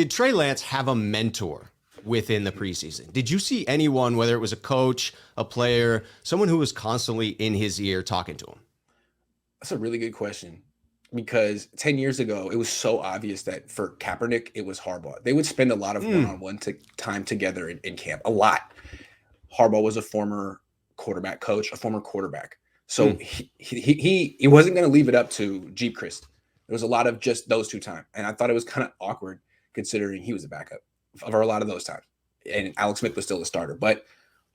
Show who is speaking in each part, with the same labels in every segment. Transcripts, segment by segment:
Speaker 1: did Trey Lance have a mentor within the preseason? Did you see anyone, whether it was a coach, a player, someone who was constantly in his ear talking to him?
Speaker 2: That's a really good question because 10 years ago, it was so obvious that for Kaepernick, it was Harbaugh. They would spend a lot of one-on-one time together in camp, a lot. Harbaugh was a former quarterback coach, a former quarterback. So he wasn't going to leave it up to Jeep Christ. There was a lot of just those two times. And I thought it was kind of awkward considering he was a backup for a lot of those times. And Alex Smith was still a starter. But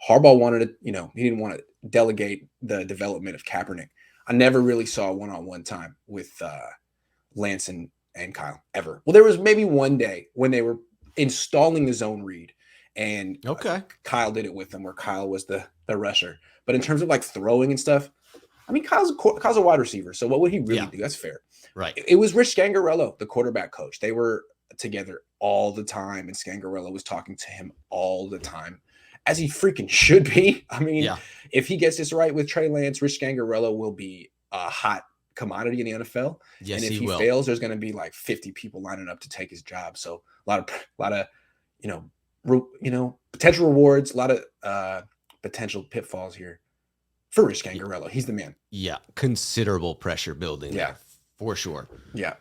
Speaker 2: Harbaugh wanted to, he didn't want to delegate the development of Kaepernick. I never really saw one-on-one time with Lance and Kyle ever. Well, there was maybe one day when they were installing the zone read, and Kyle did it with them, where Kyle was the rusher. But in terms of like throwing and stuff, I mean, Kyle's a wide receiver, so what would he really do? That's fair.
Speaker 1: Right.
Speaker 2: It was Rich Scangarello, the quarterback coach. They were together all the time, and Scangarello was talking to him all the time, as he freaking should be. I mean, if he gets this right with Trey Lance, Rich Scangarello will be a hot commodity in the NFL.
Speaker 1: Yes,
Speaker 2: and if he fails, there's going to be like 50 people lining up to take his job. So a lot of potential rewards, a lot of potential pitfalls here for Rich Scangarello. He's the man.
Speaker 1: Yeah, considerable pressure building.
Speaker 2: Yeah,
Speaker 1: for sure.
Speaker 2: Yeah.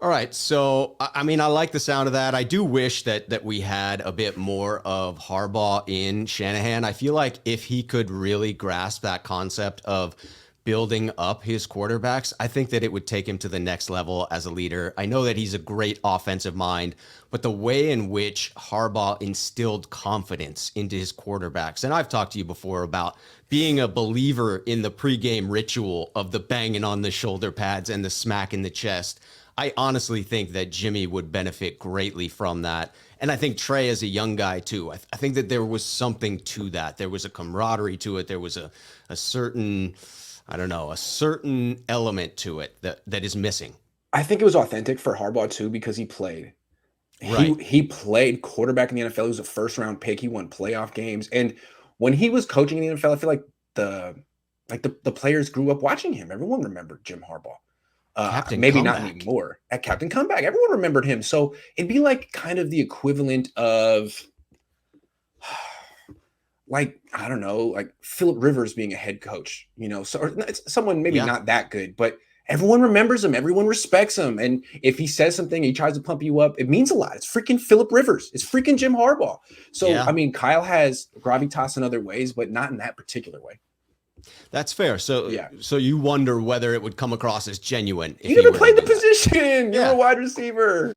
Speaker 1: All right. So, I mean, I like the sound of that. I do wish that we had a bit more of Harbaugh in Shanahan. I feel like if he could really grasp that concept of building up his quarterbacks, I think that it would take him to the next level as a leader. I know that he's a great offensive mind, but the way in which Harbaugh instilled confidence into his quarterbacks, and I've talked to you before about being a believer in the pregame ritual of the banging on the shoulder pads and the smack in the chest. I honestly think that Jimmy would benefit greatly from that. And I think Trey as a young guy too, I think that there was something to that. There was a camaraderie to it. There was a certain, a certain element to it that is missing.
Speaker 2: I think it was authentic for Harbaugh too, because he played.
Speaker 1: Right.
Speaker 2: He played quarterback in the NFL. He was a first-round pick. He won playoff games. And when he was coaching in the NFL, I feel like the players grew up watching him. Everyone remembered Jim Harbaugh. Maybe not anymore. At Captain Comeback, everyone remembered him. So it'd be like kind of the equivalent of, like, I don't know, like Phillip Rivers being a head coach, so or someone maybe not that good, but everyone remembers him. Everyone respects him. And if he says something, he tries to pump you up, it means a lot. It's freaking Phillip Rivers. It's freaking Jim Harbaugh. So, I mean, Kyle has gravitas in other ways, but not in that particular way.
Speaker 1: That's fair. So, so you wonder whether it would come across as genuine.
Speaker 2: You never played the position. You're a wide receiver.